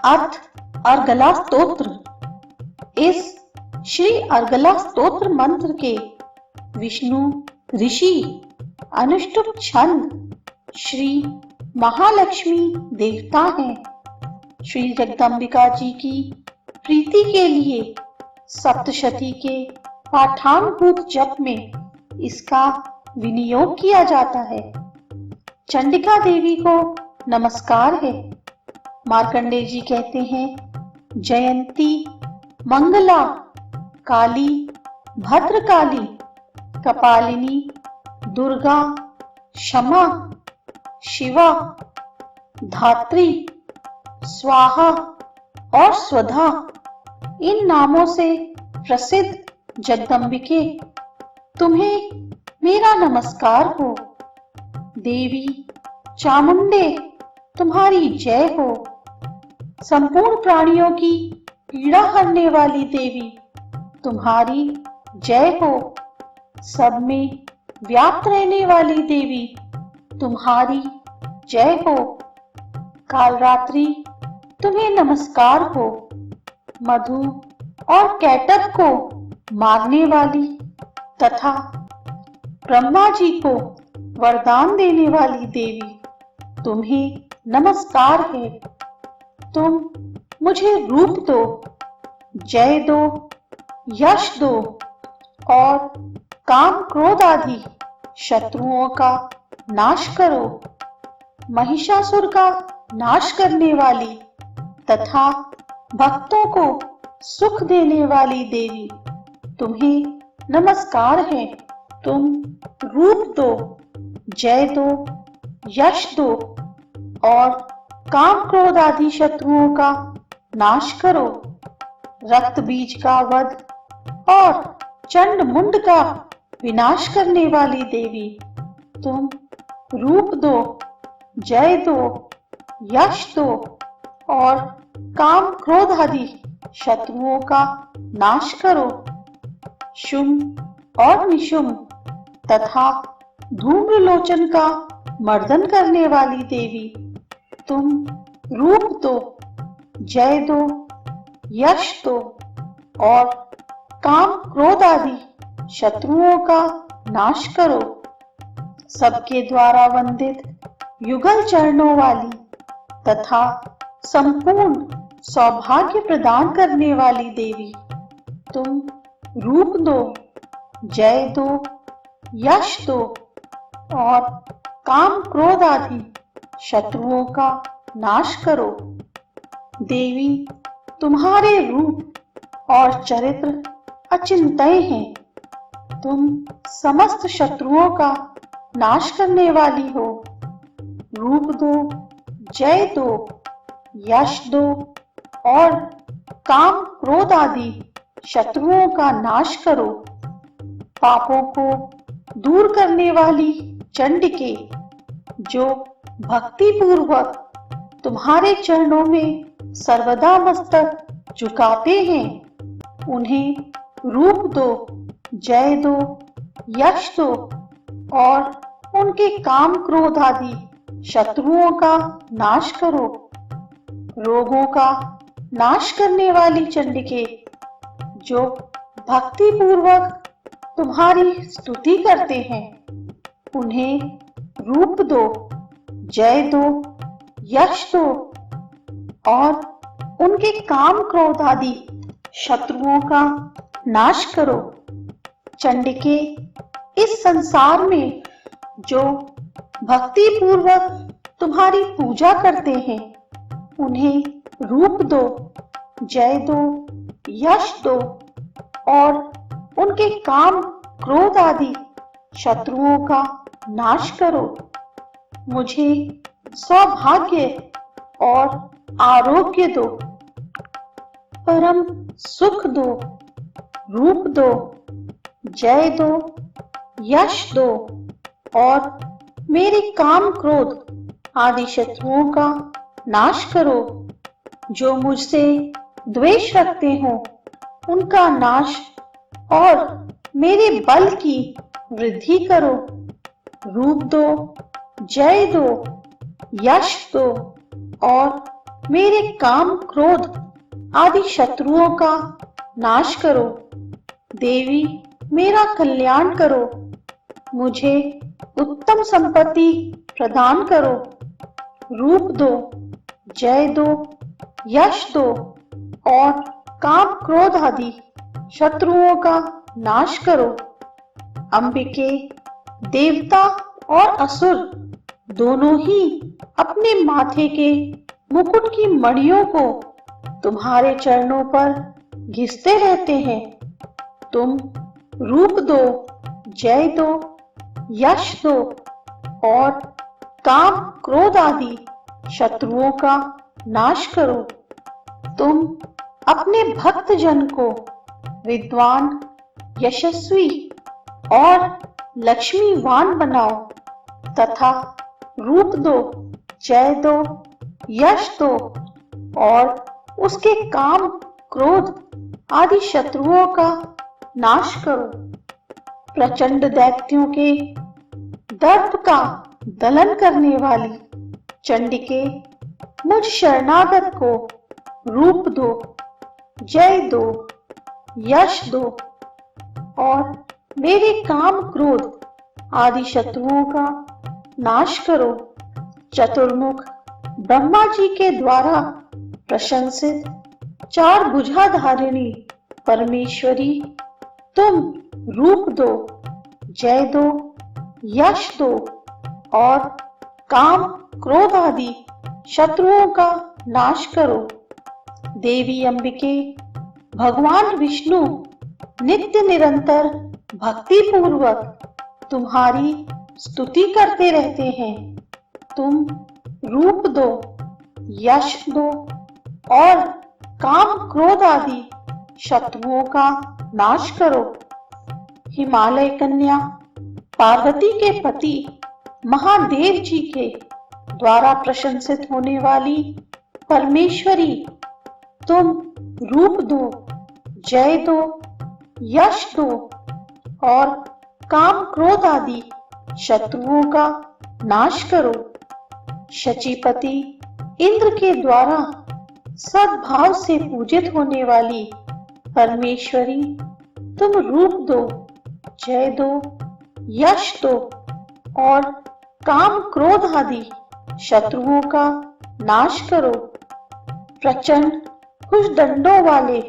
अर्थ अर्गला स्तोत्र। इस श्री अर्गला स्तोत्र मंत्र के विष्णु ऋषि अनुष्टुप छंद श्री महालक्ष्मी देवता हैं। श्री जगदम्बिका जी की प्रीति के लिए सप्तशती के पाठानुभूत जप में इसका विनियोग किया जाता है। चंडिका देवी को नमस्कार है। मार्कंडेय जी कहते हैं, जयंती मंगला काली भद्रकाली कपालिनी दुर्गा क्षमा शिवा धात्री स्वाहा और स्वधा इन नामों से प्रसिद्ध जगदम्बिके तुम्हें मेरा नमस्कार हो। देवी चामुंडे तुम्हारी जय हो। संपूर्ण प्राणियों की पीड़ा हरने वाली देवी तुम्हारी जय हो। सब में व्याप्त रहने वाली देवी तुम्हारी जय हो। कालरात्रि तुम्हें नमस्कार हो। मधु और कैटक को मारने वाली तथा ब्रह्मा जी को वरदान देने वाली देवी तुम्हें नमस्कार है। तुम मुझे रूप दो, जय दो, यश दो और काम क्रोध आदि शत्रुओं का नाश करो। महिषासुर का नाश करने वाली तथा भक्तों को सुख देने वाली देवी तुम्हें नमस्कार है। तुम रूप दो, जय दो, यश दो और काम क्रोध आदि शत्रुओं का नाश करो। रक्त बीज का वध और चंड मुंड का विनाश करने वाली देवी तुम रूप दो, जय दो, यश दो और काम क्रोध आदि शत्रुओं का नाश करो। शुम और निशुम तथा धूम्रलोचन का मर्दन करने वाली देवी तुम रूप दो, जय दो, यश दो और काम क्रोध आदि शत्रुओं का नाश करो। सबके द्वारा वंदित युगल चरणों वाली तथा संपूर्ण सौभाग्य प्रदान करने वाली देवी तुम रूप दो, जय दो, यश दो और काम क्रोध आदि शत्रुओं का नाश करो। देवी तुम्हारे रूप और चरित्र अचिंत्य हैं। तुम समस्त शत्रुओं का नाश करने वाली हो। रूप दो, जय दो, यश दो और काम क्रोध आदि शत्रुओं का नाश करो। पापों को दूर करने वाली चंडिके जो भक्ति पूर्वक तुम्हारे चरणों में सर्वदा मस्तक झुकाते हैं, उन्हें रूप दो, जय दो, यश दो और उनके काम क्रोध आदि शत्रुओं का नाश करो। रोगों का नाश करने वाली चंडिके जो भक्ति पूर्वक तुम्हारी स्तुति करते हैं, उन्हें रूप दो, जय दो, यश दो और उनके काम क्रोध आदि शत्रुओं का नाश करो। चंडिके इस संसार में जो भक्ति पूर्वक तुम्हारी पूजा करते हैं, उन्हें रूप दो, जय दो, यश दो और उनके काम क्रोध आदि शत्रुओं का नाश करो। मुझे सौभाग्य और आरोग्य दो, परम सुख दो, रूप दो, जय दो, यश दो और मेरे काम क्रोध आदि शत्रुओं का नाश करो। जो मुझसे द्वेष रखते हो उनका नाश और मेरे बल की वृद्धि करो। रूप दो, जय दो, यश दो और मेरे काम क्रोध आदि शत्रुओं का नाश करो। देवी मेरा कल्याण करो, मुझे उत्तम संपत्ति प्रदान करो। रूप दो, जय दो, यश दो और काम क्रोध आदि शत्रुओं का नाश करो। अंबिके, देवता और असुर दोनों ही अपने माथे के मुकुट की मणियों को तुम्हारे चरणों पर घिसते रहते हैं। तुम रूप दो, जय दो, यश दो और काम क्रोध आदि शत्रुओं का नाश करो। तुम अपने भक्त जन को विद्वान, यशस्वी और लक्ष्मीवान बनाओ तथा रूप दो, जय दो, यश दो और उसके काम क्रोध आदि शत्रुओं का नाश करो। प्रचंड दैत्यों के दर्प का दलन करने वाली चंडिके, मुझ शरणागत को रूप दो, जय दो, यश दो और मेरे काम क्रोध आदि शत्रुओं का नाश करो। चतुर्मुख ब्रह्मा जी के द्वारा प्रशंसित चार भुजाधारिणी परमेश्वरी, तुम रूप दो, जय दो, यश दो और काम क्रोध आदि शत्रुओं का नाश करो। देवी अंबिके, भगवान विष्णु नित्य निरंतर भक्ति पूर्वक तुम्हारी स्तुति करते रहते हैं। तुम रूप दो, यश दो और काम क्रोध आदि शत्रुओं का नाश करो। हिमालय कन्या पार्वती के पति महादेव जी के द्वारा प्रशंसित होने वाली परमेश्वरी, तुम रूप दो, जय दो, यश दो और काम क्रोध आदि शत्रुओं का नाश करो। शचीपति इंद्र के द्वारा सद्भाव से पूजित होने वाली परमेश्वरी, तुम रूप दो, जय दो, यश दो और काम क्रोध आदि शत्रुओं का नाश करो। प्रचंड भुजदंडों वाले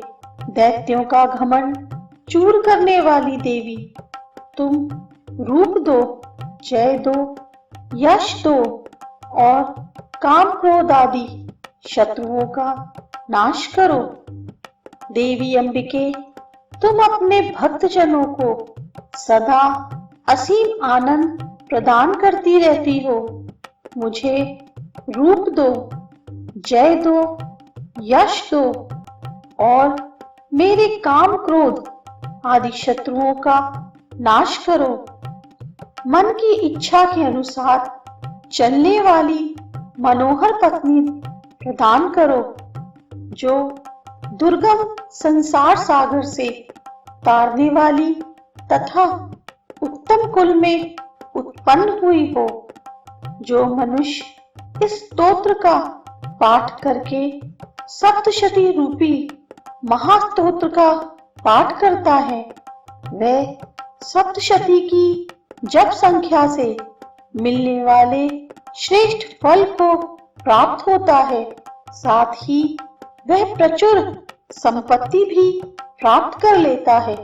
दैत्यों का घमंड चूर करने वाली देवी, तुम रूप दो, जय दो, यश दो और काम क्रोध आदि शत्रुओं का नाश करो। देवी अंबिके, तुम अपने भक्तजनों को सदा असीम आनंद प्रदान करती रहती हो। मुझे रूप दो, जय दो, यश दो और मेरे काम क्रोध आदि शत्रुओं का नाश करो। मन की इच्छा के अनुसार चलने वाली मनोहर पत्नी प्रदान करो, जो दुर्गम संसार सागर से तारने वाली तथा उत्तम कुल में उत्पन्न हुई हो। जो मनुष्य इस स्तोत्र का पाठ करके सप्तशती रूपी महास्तोत्र का पाठ करता है, वह सप्तशती की जप संख्या से मिलने वाले श्रेष्ठ फल को प्राप्त होता है। साथ ही वह प्रचुर संपत्ति भी प्राप्त कर लेता है।